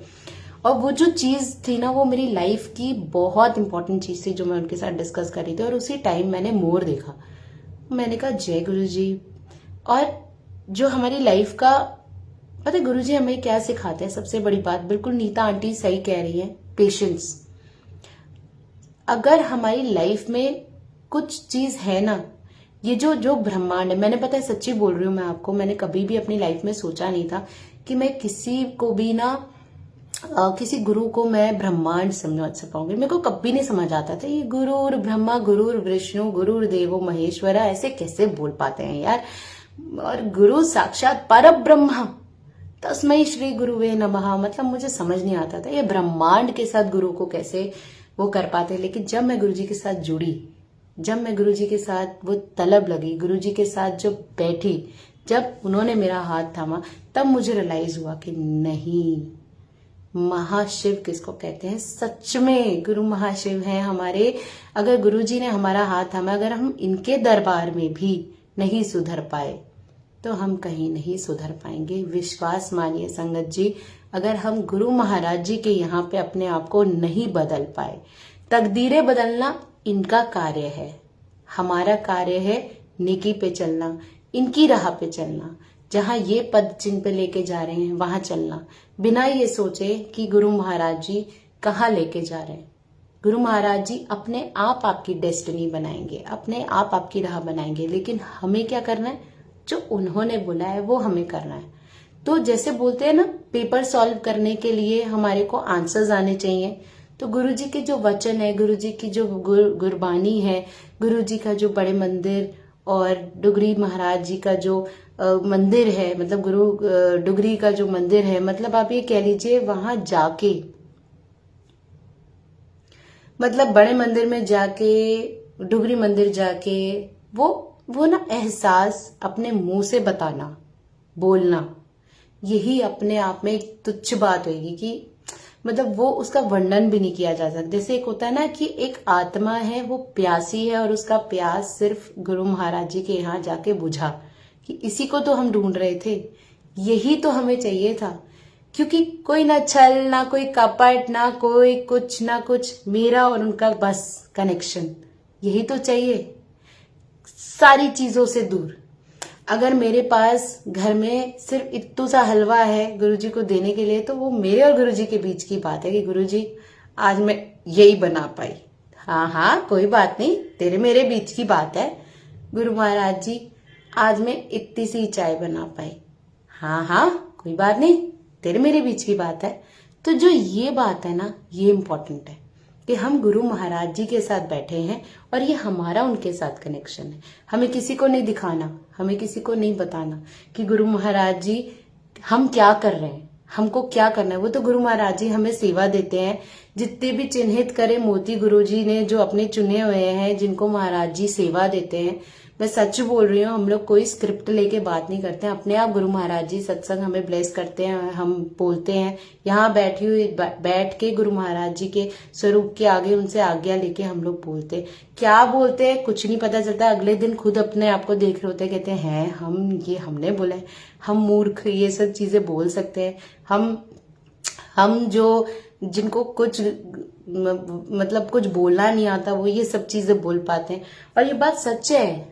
और वो जो चीज थी ना, वो मेरी लाइफ की बहुत इंपॉर्टेंट चीज थी जो मैं उनके साथ डिस्कस कर रही थी, और उसी टाइम मैंने मोर देखा। मैंने कहा जय गुरु जी। और जो हमारी लाइफ का, पता है गुरु जी हमें क्या सिखाते हैं? सबसे बड़ी बात, बिल्कुल नीता आंटी सही कह रही है, पेशेंस। अगर हमारी लाइफ में कुछ चीज है ना, ये जो ब्रह्मांड है, मैंने पता है सच्ची बोल रही हूँ मैं आपको, मैंने कभी भी अपनी लाइफ में सोचा नहीं था कि मैं किसी को भी ना किसी गुरु को मैं ब्रह्मांड समझ पाऊंगी। मेरे को कभी नहीं समझ आता था ये गुरुर ब्रह्मा गुरुर विष्णु गुरुर देवो महेश्वरा ऐसे कैसे बोल पाते हैं यार। और गुरु साक्षात पर ब्रह्मा तस्मै श्री गुरुवे नमः, मतलब मुझे समझ नहीं आता था ये ब्रह्मांड के साथ गुरु को कैसे वो कर पाते। लेकिन जब मैं गुरुजी के साथ जुड़ी, जब मैं गुरुजी के साथ वो तलब लगी, गुरुजी के साथ जो बैठी, जब उन्होंने मेरा हाथ थामा, तब मुझे रियलाइज हुआ कि नहीं, महाशिव किसको कहते हैं? सच में गुरु महाशिव हैं हमारे। अगर गुरु जी ने हमारा हाथ थामा, अगर हम इनके दरबार में भी नहीं सुधर पाए तो हम कहीं नहीं सुधर पाएंगे। विश्वास मानिए संगत जी, अगर हम गुरु महाराज जी के यहाँ पे अपने आप को नहीं बदल पाए, तकदीरें बदलना इनका कार्य है, हमारा कार्य है नेकी पे चलना, इनकी राह पे चलना, जहां ये पद जिन पे लेके जा रहे हैं वहां चलना, बिना ये सोचे कि गुरु महाराज जी कहाँ लेके जा रहे हैं। गुरु महाराज जी अपने आप आपकी डेस्टिनी बनाएंगे, अपने आप आपकी राह बनाएंगे, लेकिन हमें क्या करना है? जो उन्होंने बोला है वो हमें करना है। तो जैसे बोलते हैं ना, पेपर सॉल्व करने के लिए हमारे को आंसर्स आने चाहिए, तो गुरु जी के जो वचन है, गुरु जी की जो गुरबानी है, गुरु जी का जो बड़े मंदिर और डुगरी महाराज जी का जो मंदिर है, मतलब गुरु डुगरी का जो मंदिर है, मतलब आप ये कह लीजिए वहां जाके, मतलब बड़े मंदिर में जाके, डुगरी मंदिर जाके, वो ना एहसास अपने मुंह से बताना, बोलना, यही अपने आप में एक तुच्छ बात होगी कि मतलब वो उसका वर्णन भी नहीं किया जा सकता। जैसे एक होता है ना कि एक आत्मा है, वो प्यासी है और उसका प्यास सिर्फ गुरु महाराज जी के यहाँ जाके बुझा, कि इसी को तो हम ढूंढ रहे थे, यही तो हमें चाहिए था। क्योंकि कोई ना छल, ना कोई कपट, ना कोई कुछ ना कुछ, मेरा और उनका बस कनेक्शन, यही तो चाहिए, सारी चीजों से दूर। अगर मेरे पास घर में सिर्फ इत्तू सा हलवा है गुरुजी को देने के लिए, तो वो मेरे और गुरुजी के बीच की बात है कि गुरुजी आज मैं यही बना पाई। हाँ हाँ कोई बात नहीं, तेरे मेरे बीच की बात है। गुरु महाराज जी आज मैं इतनी सी चाय बना पाई। हाँ हाँ कोई बात नहीं, तेरे मेरे बीच की बात है। तो जो ये बात है ना, ये इम्पोर्टेंट है कि हम गुरु महाराज जी के साथ बैठे हैं और ये हमारा उनके साथ कनेक्शन है। हमें किसी को नहीं दिखाना, हमें किसी को नहीं बताना कि गुरु महाराज जी हम क्या कर रहे हैं, हमको क्या करना है। वो तो गुरु महाराज जी हमें सेवा देते हैं। जितने भी चिन्हित करे मोती गुरु जी ने जो अपने चुने हुए हैं, जिनको महाराज जी सेवा देते हैं, मैं सच बोल रही हूँ, हम लोग कोई स्क्रिप्ट लेके बात नहीं करते हैं, अपने आप गुरु महाराज जी सत्संग हमें ब्लेस करते हैं, हम बोलते हैं। यहाँ बैठी हुई बैठ के गुरु महाराज जी के स्वरूप के आगे उनसे आज्ञा लेके हम लोग बोलते हैं। क्या बोलते हैं कुछ नहीं पता चलता, अगले दिन खुद अपने आप को देख रहे होते हैं, कहते हैं हमने बोला है, हम मूर्ख ये सब चीजें बोल सकते हैं। हम जो जिनको कुछ मतलब कुछ बोलना नहीं आता, वो ये सब चीजें बोल पाते हैं। और ये बात सच है,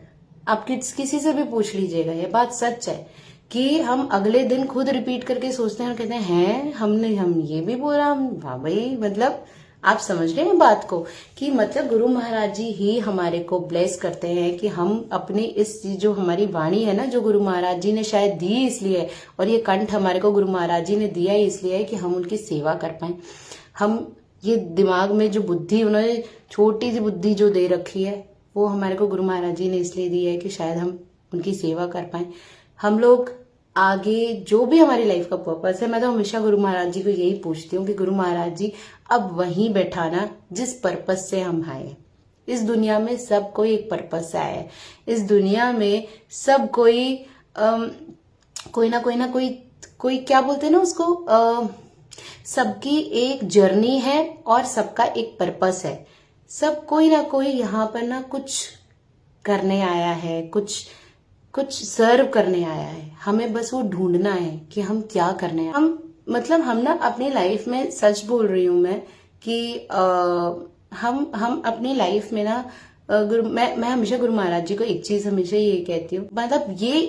आप किसी से भी पूछ लीजिएगा, ये बात सच है कि हम अगले दिन खुद रिपीट करके सोचते हैं और कहते हैं हम ये भी बोला। वाह भाई, मतलब आप समझ रहे हैं बात को कि मतलब गुरु महाराज जी ही हमारे को ब्लेस करते हैं कि हम अपनी इस जो हमारी वाणी है ना, जो गुरु महाराज जी ने शायद दी इसलिए, और ये कंठ हमारे को गुरु महाराज जी ने दिया इसलिए है कि हम उनकी सेवा कर पाए। हम ये दिमाग में जो बुद्धि उन्होंने छोटी सी बुद्धि जो दे रखी है, वो हमारे को गुरु महाराज जी ने इसलिए दी है कि शायद हम उनकी सेवा कर पाए। हम लोग आगे जो भी हमारी लाइफ का पर्पस है, मैं तो हमेशा गुरु महाराज जी को यही पूछती हूँ कि गुरु महाराज जी अब वहीं बैठाना जिस पर्पस से हम आए। इस दुनिया में सब कोई एक पर्पस से आया है। इस दुनिया में सब कोई कोई क्या बोलते हैं ना उसको, सबकी एक जर्नी है और सबका एक पर्पस है। सब कोई ना कोई यहाँ पर ना कुछ करने आया है, कुछ सर्व करने आया है। हमें बस वो ढूंढना है कि हम क्या करने आए। हम ना अपनी लाइफ में, सच बोल रही हूं मैं कि हम अपनी लाइफ में ना मैं हमेशा गुरु महाराज जी को एक चीज हमेशा ये कहती हूँ, मतलब ये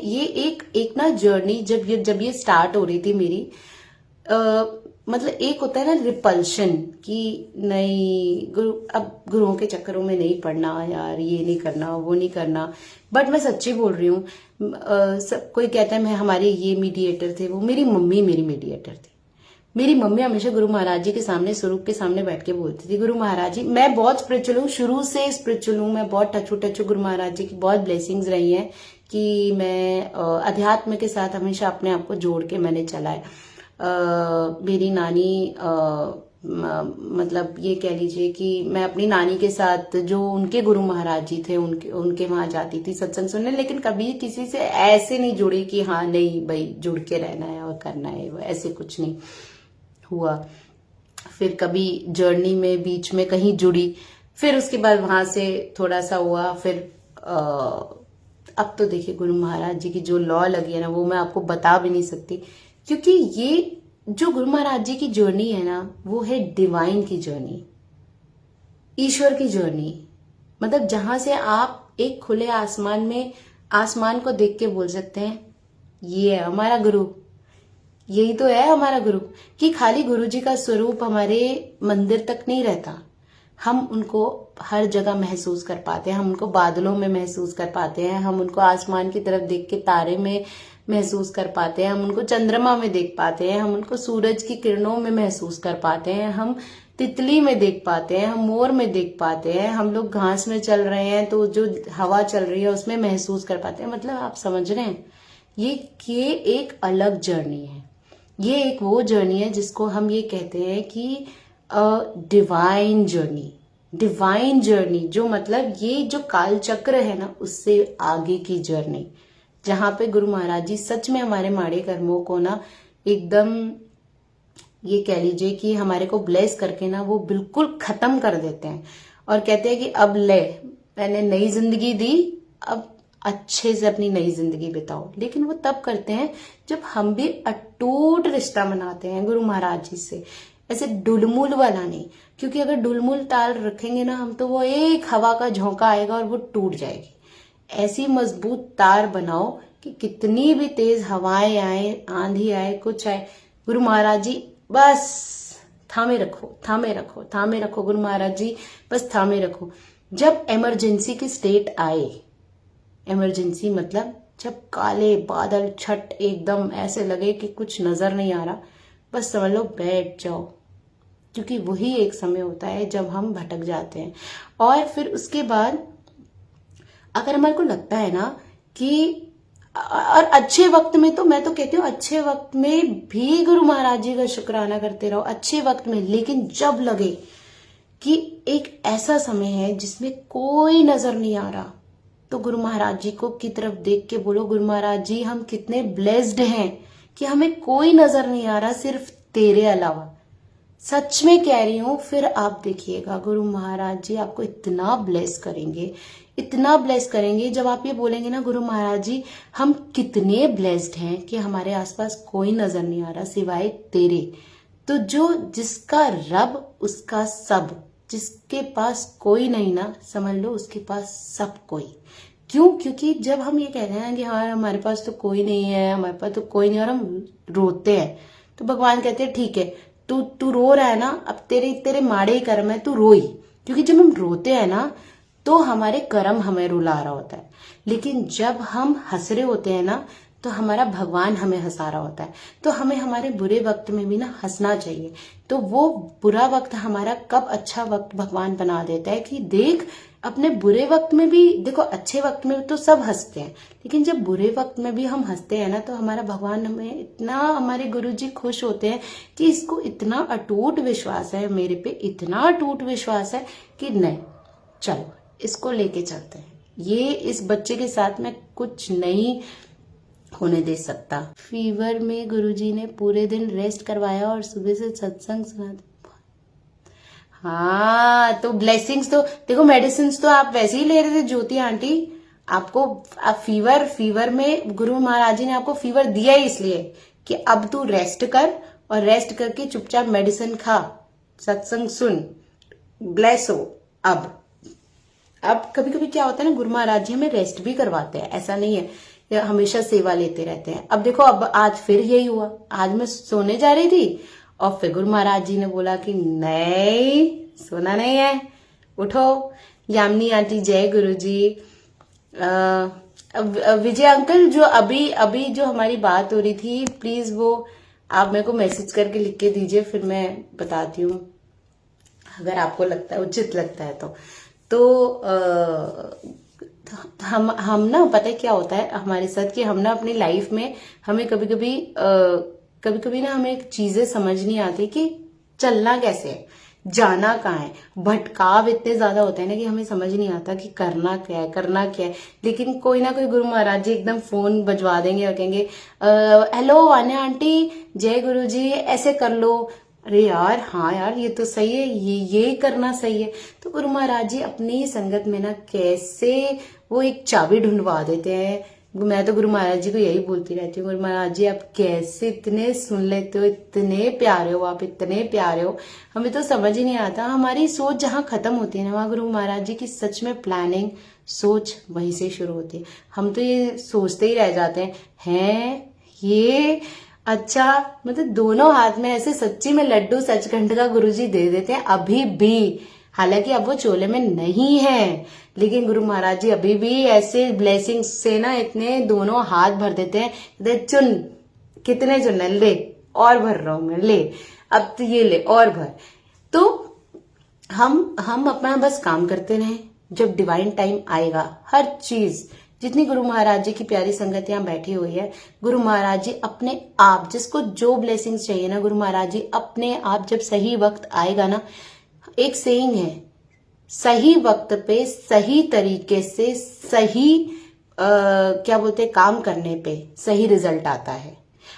एक ना जर्नी जब ये स्टार्ट हो रही थी मेरी, मतलब एक होता है ना रिपल्शन कि नहीं अब गुरुओं के चक्करों में नहीं पड़ना यार, ये नहीं करना वो नहीं करना। बट मैं सच्ची बोल रही हूँ, कोई कहता है मैं हमारे ये मीडिएटर थे, वो मेरी मम्मी मेरी मीडिएटर थी। मेरी मम्मी हमेशा गुरु महाराज जी के सामने, स्वरूप के सामने बैठ के बोलती थी, गुरु महाराज जी, मैं बहुत स्पिरिचुअल हूँ, शुरू से स्पिरिचुअल हूँ, मैं बहुत टच गुरु महाराज जी की बहुत ब्लेसिंग्स रही है कि मैं अध्यात्म के साथ हमेशा अपने आप को जोड़ के मैंने चला है। मेरी नानी मतलब ये कह लीजिए कि मैं अपनी नानी के साथ, जो उनके गुरु महाराज जी थे, उनके वहां जाती थी सत्संग सुनने, लेकिन कभी किसी से ऐसे नहीं जुड़ी कि हाँ नहीं भाई जुड़ के रहना है और करना है, ऐसे कुछ नहीं हुआ, फिर कभी जर्नी में बीच में कहीं जुड़ी, फिर उसके बाद वहां से थोड़ा सा हुआ, फिर अब तो देखिए गुरु महाराज जी की जो लॉ लगी है ना, वो मैं आपको बता भी नहीं सकती, क्योंकि ये जो गुरु महाराज जी की जर्नी है ना, वो है डिवाइन की जर्नी, ईश्वर की जर्नी। मतलब जहां से आप एक खुले आसमान में आसमान को देख के बोल सकते हैं ये है हमारा गुरु, यही तो है हमारा गुरु। कि खाली गुरु जी का स्वरूप हमारे मंदिर तक नहीं रहता, हम उनको हर जगह महसूस कर पाते हैं, हम उनको बादलों में महसूस कर पाते हैं, हम उनको आसमान की तरफ देख के तारे में महसूस कर पाते हैं, हम उनको चंद्रमा में देख पाते हैं, हम उनको सूरज की किरणों में महसूस कर पाते हैं, हम तितली में देख पाते हैं, हम मोर में देख पाते हैं, हम लोग घास में चल रहे हैं तो जो हवा चल रही है उसमें महसूस कर पाते हैं। मतलब आप समझ रहे हैं, ये एक अलग जर्नी है, ये एक वो जर्नी है जिसको हम ये कहते हैं कि डिवाइन जर्नी। डिवाइन जर्नी जो मतलब ये जो काल चक्र है ना, उससे आगे की जर्नी, जहां पे गुरु महाराज जी सच में हमारे माड़े कर्मों को ना एकदम ये कह लीजिए कि हमारे को ब्लेस करके ना वो बिल्कुल खत्म कर देते हैं और कहते हैं कि अब ले, मैंने नई जिंदगी दी, अब अच्छे से अपनी नई जिंदगी बिताओ। लेकिन वो तब करते हैं जब हम भी अटूट रिश्ता बनाते हैं गुरु महाराज जी से, ऐसे डुलमुल वाला नहीं, क्योंकि अगर डुलमुल ताल रखेंगे ना हम, तो वो एक हवा का झोंका आएगा और वो टूट जाएगी। ऐसी मजबूत तार बनाओ कि कितनी भी तेज हवाएं आए, आंधी आए, कुछ आए, गुरु महाराज जी बस थामे रखो, थामे रखो, थामे रखो, गुरु महाराज जी बस थामे रखो। जब इमरजेंसी की स्टेट आए, इमरजेंसी मतलब जब काले बादल छट एकदम ऐसे लगे कि कुछ नजर नहीं आ रहा, बस समझ लो बैठ जाओ, क्योंकि वही एक समय होता है जब हम भटक जाते हैं। और फिर उसके बाद अगर हमारे को लगता है ना कि और अच्छे वक्त में, तो मैं तो कहती हूँ अच्छे वक्त में भी गुरु महाराज जी का शुक्राना करते रहो, अच्छे वक्त में। लेकिन जब लगे कि एक ऐसा समय है जिसमें कोई नजर नहीं आ रहा, तो गुरु महाराज जी को की तरफ देख के बोलो, गुरु महाराज जी हम कितने ब्लेस्ड हैं कि हमें कोई नजर नहीं आ रहा सिर्फ तेरे अलावा। सच में कह रही हूं। फिर आप देखिएगा गुरु महाराज जी आपको इतना ब्लेस करेंगे, इतना ब्लेस करेंगे। जब आप ये बोलेंगे ना गुरु महाराज जी हम कितने ब्लेस्ड हैं कि हमारे आसपास कोई नजर नहीं आ रहा सिवाय तेरे, तो जो जिसका रब उसका सब, जिसके पास कोई नहीं ना, समझ लो उसके पास सब कोई। क्यों? क्योंकि जब हम ये कह रहे हैं कि हाँ हमारे पास तो कोई नहीं है, हमारे पास तो कोई नहीं, और हम रोते हैं, तो भगवान कहते हैं ठीक है, तू रो रहा है ना, अब तेरे माड़े कर्म है, तू रोई। क्योंकि जब हम रोते हैं ना तो हमारे कर्म हमें रुला रहा होता है, लेकिन जब हम हंस रहे होते हैं ना तो हमारा भगवान हमें हंसा रहा होता है। तो हमें हमारे बुरे वक्त में भी ना हंसना चाहिए। तो वो बुरा वक्त हमारा कब अच्छा वक्त भगवान बना देता है कि देख अपने बुरे वक्त में भी देखो, अच्छे वक्त में तो सब हंसते हैं, लेकिन जब बुरे वक्त में भी हम हंसते हैं ना तो हमारा भगवान हमें इतना, हमारे गुरु जी खुश होते हैं कि इसको इतना अटूट विश्वास है मेरे पे, इतना अटूट विश्वास है कि नहीं चलो इसको लेके चलते हैं, ये इस बच्चे के साथ में कुछ नहीं होने दे सकता। फीवर में गुरुजी ने पूरे दिन रेस्ट करवाया और सुबह से सत्संग सुना। हाँ तो ब्लेसिंग्स तो देखो, मेडिसिन तो आप वैसे ही ले रहे थे ज्योति आंटी, आपको आप फीवर में गुरु महाराज जी ने आपको फीवर दिया ही इसलिए कि अब तू रेस्ट कर, और रेस्ट करके चुपचाप मेडिसिन खा, सत्संग सुन, ब्लेस हो। अब कभी कभी क्या होता है ना, गुरु महाराज जी हमें रेस्ट भी करवाते हैं, ऐसा नहीं है हमेशा सेवा लेते रहते हैं। अब देखो, अब आज फिर यही हुआ, आज मैं सोने जा रही थी और फिर गुरु महाराज जी ने बोला कि नहीं सोना नहीं है, उठो। यामिनी आंटी जय गुरु जी। विजय अंकल जो अभी जो हमारी बात हो रही थी, प्लीज वो आप मेरे को मैसेज करके लिख के दीजिए, फिर मैं बताती हूँ अगर आपको लगता है उचित लगता है तो हम ना, पता है क्या होता है हमारे साथ कि हम ना अपनी लाइफ में हमें कभी कभी ना हमें चीजें समझ नहीं आती कि चलना कैसे है, जाना कहाँ है। भटकाव इतने ज्यादा होते हैं ना कि हमें समझ नहीं आता कि करना क्या है, करना क्या है। लेकिन कोई ना कोई गुरु महाराज जी एकदम फोन बजवा देंगे और कहेंगे हेलो वान्या आंटी जय गुरु जी, ऐसे कर लो, अरे यार, हाँ यार, ये तो सही है, ये करना सही है। तो गुरु महाराज जी अपनी संगत में ना कैसे वो एक चाबी ढूंढवा देते हैं। मैं तो गुरु महाराज जी को यही बोलती रहती हूँ, गुरु महाराज जी आप कैसे इतने सुन लेते हो, इतने प्यारे हो आप, इतने प्यारे हो। हमें तो समझ ही नहीं आता, हमारी सोच जहाँ खत्म होती है ना, वहाँ गुरु महाराज जी की सच में प्लानिंग सोच वहीं से शुरू होती है। हम तो ये सोचते ही रह जाते हैं ये अच्छा, मतलब दोनों हाथ में ऐसे सच्ची में लड्डू सचखंड का गुरुजी दे देते हैं अभी भी। हालांकि अब वो चोले में नहीं है, लेकिन गुरु महाराज जी अभी भी ऐसे ब्लेसिंग से ना इतने दोनों हाथ भर देते हैं। चुन, कितने चुन, ले और भर रहा हूं मैं, ले अब तो ये ले और भर। तो हम अपना बस काम करते रहें, जब डिवाइन टाइम आएगा हर चीज, जितनी गुरु महाराज जी की प्यारी संगत यहाँ बैठी हुई है, गुरु महाराज जी अपने आप, जिसको जो ब्लेसिंग्स चाहिए ना, गुरु महाराज जी अपने आप, जब सही वक्त आएगा ना, एक सेइंग है, सही वक्त पे सही तरीके से सही क्या बोलते हैं, काम करने पे सही रिजल्ट आता है।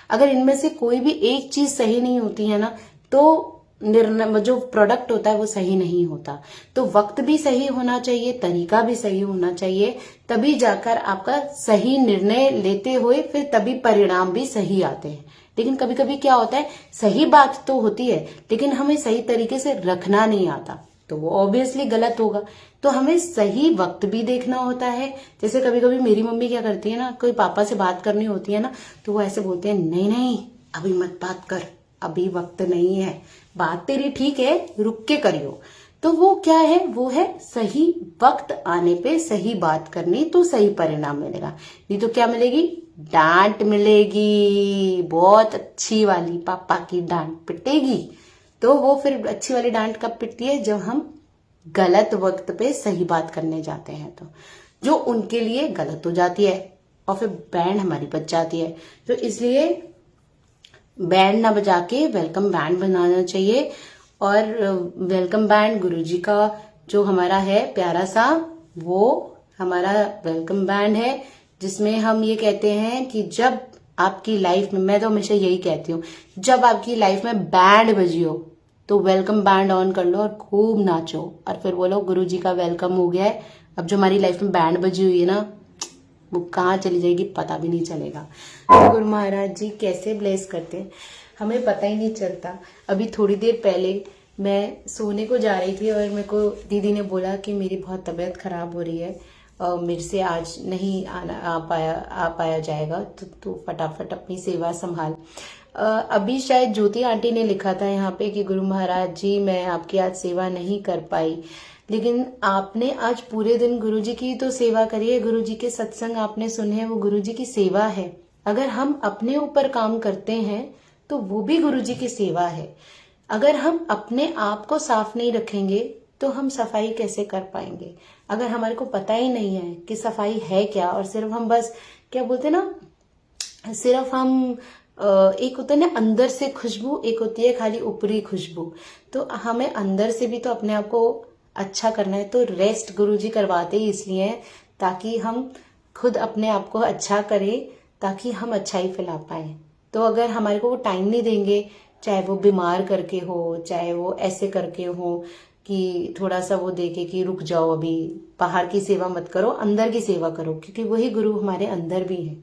अगर इनमें से कोई भी एक चीज सही नहीं होती है ना, तो निर्णय जो प्रोडक्ट होता है वो सही नहीं होता। तो वक्त भी सही होना चाहिए, तरीका भी सही होना चाहिए, तभी जाकर आपका सही निर्णय लेते हुए फिर तभी परिणाम भी सही आते हैं। लेकिन कभी कभी क्या होता है, सही बात तो होती है लेकिन हमें सही तरीके से रखना नहीं आता, तो वो ऑब्वियसली गलत होगा। तो हमें सही वक्त भी देखना होता है। जैसे कभी कभी मेरी मम्मी क्या करती है ना, कोई पापा से बात करनी होती है ना, तो वो ऐसे बोलते हैं, नहीं नहीं अभी मत बात कर, अभी वक्त नहीं है, बात तेरी ठीक है, रुक के करियो। तो वो क्या है, वो है सही वक्त आने पे सही बात करनी, तो सही परिणाम मिलेगा। नहीं तो क्या मिलेगी, डांट मिलेगी, बहुत अच्छी वाली पापा की डांट पिटेगी। तो वो फिर अच्छी वाली डांट कब पिटती है, जब हम गलत वक्त पे सही बात करने जाते हैं, तो जो उनके लिए गलत हो जाती है और फिर बैंड हमारी बच जाती है। तो इसलिए बैंड ना बजा के वेलकम बैंड बनाना चाहिए। और वेलकम बैंड गुरुजी का जो हमारा है प्यारा सा, वो हमारा वेलकम बैंड है, जिसमें हम ये कहते हैं कि जब आपकी लाइफ में, मैं तो हमेशा यही कहती हूँ, जब आपकी लाइफ में बैंड बजी हो तो वेलकम बैंड ऑन कर लो और खूब नाचो, और फिर बोलो गुरुजी का वेलकम हो गया है। अब जो हमारी लाइफ में बैंड बजी हुई है ना, वो कहाँ चली जाएगी पता भी नहीं चलेगा। तो गुरु महाराज जी कैसे ब्लेस करते हैं हमें पता ही नहीं चलता। अभी थोड़ी देर पहले मैं सोने को जा रही थी और मेरे को दीदी ने बोला कि मेरी बहुत तबीयत खराब हो रही है और मेरे से आज नहीं आ पाया जाएगा, तो फटाफट अपनी सेवा संभाल। अभी शायद ज्योति आंटी ने लिखा था यहाँ पे कि गुरु महाराज जी मैं आपकी आज सेवा नहीं कर पाई, लेकिन आपने आज पूरे दिन गुरुजी की तो सेवा करी है, गुरुजी के सत्संग आपने सुने हैं, वो गुरुजी की सेवा है। अगर हम अपने ऊपर काम करते हैं तो वो भी गुरुजी की सेवा है। अगर हम अपने आप को साफ नहीं रखेंगे तो हम सफाई कैसे कर पाएंगे। अगर हमारे को पता ही नहीं है कि सफाई है क्या, और सिर्फ हम बस क्या बोलते हैं ना, सिर्फ हम एक होता है ना अंदर से खुशबू, एक होती है खाली ऊपरी खुशबू। तो हमें अंदर से भी तो अपने आप को अच्छा करना है। तो रेस्ट गुरुजी करवाते ही इसलिए है ताकि हम खुद अपने आप को अच्छा करें, ताकि हम अच्छाई फैला पाए। तो अगर हमारे को वो टाइम नहीं देंगे, चाहे वो बीमार करके हो, चाहे वो ऐसे करके हो कि थोड़ा सा वो देखे कि रुक जाओ, अभी बाहर की सेवा मत करो, अंदर की सेवा करो, क्योंकि वही गुरु हमारे अंदर भी है।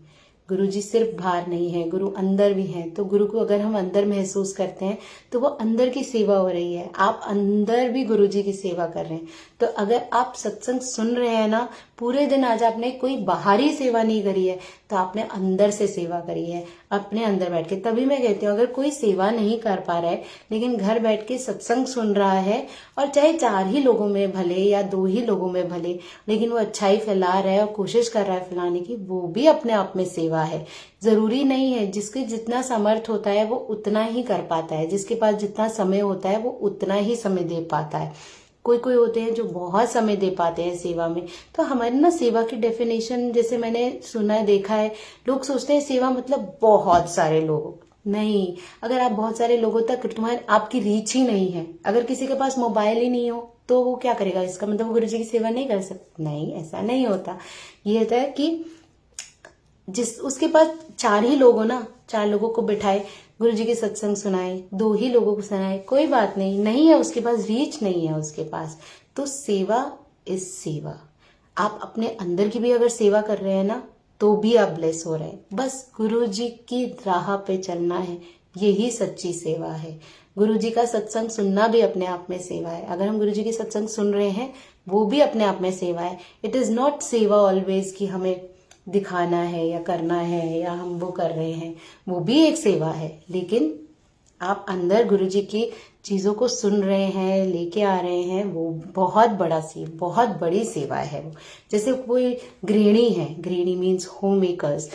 गुरु जी सिर्फ बाहर नहीं है, गुरु अंदर भी है। तो गुरु को अगर हम अंदर महसूस करते हैं तो वो अंदर की सेवा हो रही है, आप अंदर भी गुरु जी की सेवा कर रहे हैं। तो अगर आप सत्संग सुन रहे हैं ना पूरे दिन, आज आपने कोई बाहरी सेवा नहीं करी है तो आपने अंदर से सेवा करी है, अपने अंदर बैठ के। तभी मैं कहती हूँ अगर कोई सेवा नहीं कर पा रहा है लेकिन घर बैठ के सत्संग सुन रहा है, और चाहे 4 ही लोगों में भले या 2 ही लोगों में भले, लेकिन वो अच्छाई फैला रहा है और कोशिश कर रहा है फैलाने की, वो भी अपने आप में सेवा है। जरूरी नहीं है, जिसके जितना समर्थ होता है वो उतना ही कर पाता है, जिसके पास जितना समय होता है वो उतना ही समय दे पाता है। कोई कोई होते हैं जो बहुत समय दे पाते हैं सेवा में। तो हमारी ना सेवा की डेफिनेशन, जैसे मैंने सुना है, देखा है, लोग सोचते हैं सेवा मतलब बहुत सारे लोग। नहीं, अगर आप बहुत सारे लोगों तक तुम्हारे आपकी रीच ही नहीं है, अगर किसी के पास मोबाइल ही नहीं हो तो वो क्या करेगा, इसका मतलब वो गुरु जी की सेवा नहीं कर सकता। नहीं, ऐसा नहीं होता। ये होता है कि जिस उसके पास 4 ही लोग हो ना, 4 लोगों को बिठाए, गुरु जी के सत्संग सुनाए, 2 ही लोगों को सुनाए, कोई बात नहीं, नहीं है उसके पास, रीच नहीं है उसके पास, तो सेवा इज सेवा। आप अपने अंदर की भी अगर सेवा कर रहे हैं ना, तो भी आप ब्लेस हो रहे हैं। बस गुरु जी की राह पे चलना है, यही सच्ची सेवा है। गुरु जी का सत्संग सुनना भी अपने आप में सेवा है। अगर हम गुरु जी के सत्संग सुन रहे हैं, वो भी अपने आप में सेवा है। इट इज नॉट सेवा ऑलवेज कि हमें दिखाना है या करना है या हम वो कर रहे हैं, वो भी एक सेवा है। लेकिन आप अंदर गुरु जी की चीजों को सुन रहे हैं, लेके आ रहे हैं, वो बहुत बहुत बड़ी सेवा है वो। जैसे कोई गृहिणी है, गृहिणी means home makers.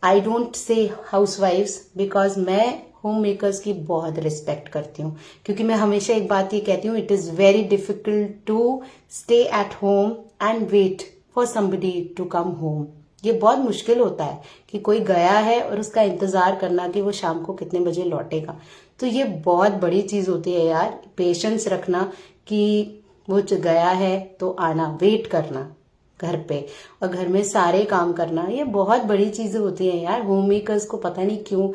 I don't say हाउसवाइफ्स, बिकॉज मैं होम मेकर्स की बहुत रिस्पेक्ट करती हूँ, क्योंकि मैं हमेशा एक बात ये कहती हूँ, it is very difficult to stay at home and wait for somebody to come home. ये बहुत मुश्किल होता है कि कोई गया है और उसका इंतजार करना कि वो शाम को कितने बजे लौटेगा। तो ये बहुत बड़ी चीज होती है यार, पेशेंस रखना कि वो गया है तो आना, वेट करना घर पे, और घर में सारे काम करना, ये बहुत बड़ी चीजें होती है यार। होम मेकर्स को पता नहीं क्यों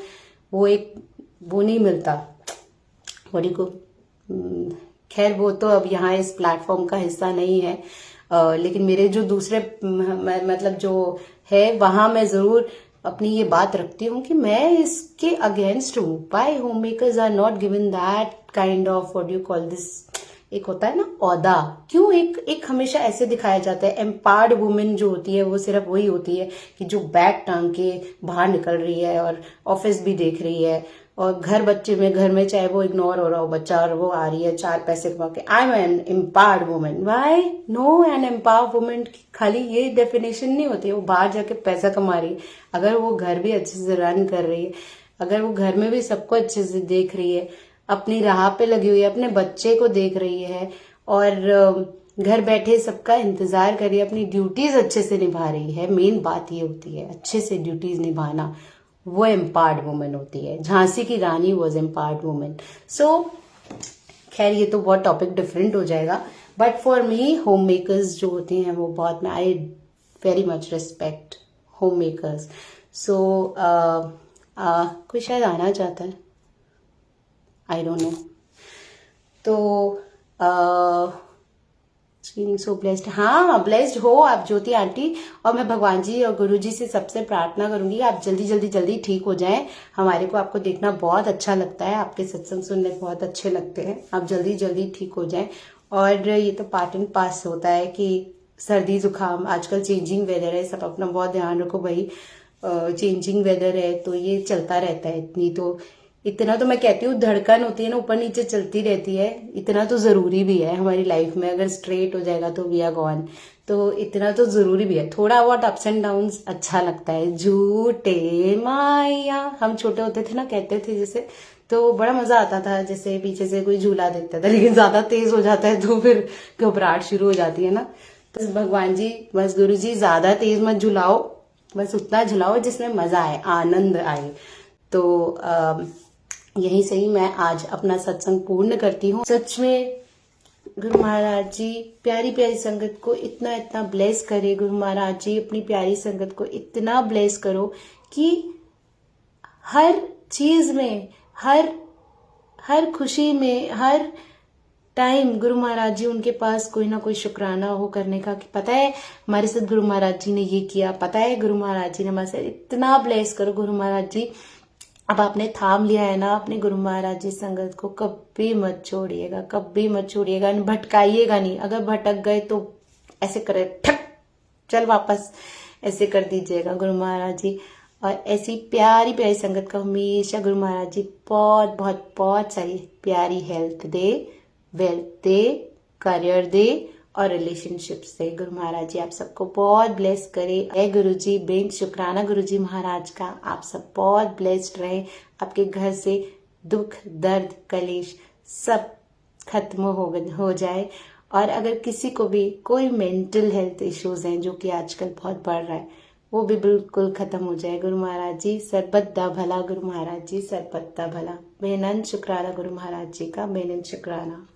वो नहीं मिलता, बॉडी को। खैर वो तो अब यहाँ इस प्लेटफॉर्म का हिस्सा नहीं है, लेकिन मेरे जो दूसरे मतलब जो है, वहां मैं जरूर अपनी ये बात रखती हूँ कि मैं इसके अगेंस्ट हूँ। Why home makers are not given that kind of what you call this, एक होता है ना औदा, क्यों एक हमेशा ऐसे दिखाया जाता है। एम्पावर्ड वुमेन जो होती है वो सिर्फ वही होती है कि जो बैग टांग के बाहर निकल रही है और ऑफिस भी देख रही है, और घर में चाहे वो इग्नोर हो रहा हो बच्चा, और वो आ रही है 4 पैसे कमा के, I am an empowered women. Why no, an empowered women खाली ये डेफिनेशन नहीं होती है वो बाहर जाके पैसा कमा रही है। अगर वो घर भी अच्छे से रन कर रही है, अगर वो घर में भी सबको अच्छे से देख रही है, अपनी राह पे लगी हुई है, अपने बच्चे को देख रही है, और घर बैठे सबका इंतजार कर रही है, अपनी ड्यूटीज अच्छे से निभा रही है। मेन बात ये होती है अच्छे से ड्यूटीज निभाना, वो एम्पावर्ड वुमेन होती है। झांसी की रानी वॉज एम्पावर्ड वुमेन। सो खैर ये तो बहुत टॉपिक डिफरेंट हो जाएगा, but for me home makers जो होती हैं वो बहुत, I very much respect home makers. So कोई शायद आना चाहता है, आई डोंट नो। तो फीलिंग सो ब्लेस्ड, हाँ ब्लेस्ड हो आप ज्योति आंटी। और मैं भगवान जी और गुरु जी से सबसे प्रार्थना करूंगी आप जल्दी ठीक हो जाएं। हमारे को आपको देखना बहुत अच्छा लगता है, आपके सत्संग सुनने बहुत अच्छे लगते हैं, आप जल्दी ठीक हो जाएं। और ये तो पार्ट एंड पास होता है कि सर्दी जुकाम, आजकल चेंजिंग वेदर है, सब अपना बहुत ध्यान रखो भाई। चेंजिंग वेदर है तो ये चलता रहता है। इतना तो मैं कहती हूँ, धड़कन होती है ना ऊपर नीचे चलती रहती है, इतना तो जरूरी भी है हमारी लाइफ में। अगर स्ट्रेट हो जाएगा तो वी आर गॉन, तो इतना तो जरूरी भी है। थोड़ा बहुत अप्स एंड डाउन्स अच्छा लगता है। झूठे माया, हम छोटे होते थे ना, कहते थे जैसे, तो बड़ा मजा आता था, जैसे पीछे से कोई झूला देता था, लेकिन ज्यादा तेज हो जाता है तो फिर घबराहट शुरू हो जाती है ना। तो भगवान जी, बस गुरु जी ज्यादा तेज मत झुलाओ, बस उतना झुलाओ जिसमें मजा आए, आनंद आए। तो यही सही मैं आज अपना सत्संग पूर्ण करती हूँ। सच में गुरु महाराज जी प्यारी प्यारी संगत को इतना ब्लेस करे। गुरु महाराज जी अपनी प्यारी संगत को इतना ब्लेस करो कि हर चीज में, हर खुशी में, हर टाइम गुरु महाराज जी उनके पास कोई ना कोई शुक्राना हो करने का, कि पता है हमारे साथ गुरु महाराज जी ने ये किया, पता है गुरु महाराज जी ने हमारे साथ। इतना ब्लेस करो गुरु महाराज जी। अब आपने थाम लिया है ना अपने गुरु महाराज जी संगत को, कभी मत छोड़िएगा, कभी मत छोड़िएगा, भटकाइएगा नहीं। अगर भटक गए तो ऐसे करे, ठक चल वापस, ऐसे कर दीजिएगा गुरु महाराज जी। और ऐसी प्यारी प्यारी संगत का हमेशा गुरु महाराज जी बहुत सारी प्यारी हेल्थ दे, वेल्थ दे, करियर दे और रिलेशनशिप्स से। गुरु महाराज जी आप सबको बहुत ब्लेस करे। ए गुरु जी, बेन शुक्राना गुरु जी महाराज का, आप सब बहुत ब्लेस्ड रहे। आपके घर से दुख, दर्द, कलेश सब खत्म हो जाए। और अगर किसी को भी कोई मेंटल हेल्थ इश्यूज हैं जो कि आजकल बहुत बढ़ रहा है, वो भी बिल्कुल खत्म हो जाए। गुरु महाराज जी सरबत दा भला, गुरु महाराज जी सरबत दा भला। बेनंद शुक्राना गुरु महाराज जी का, बेनंद शुक्राना।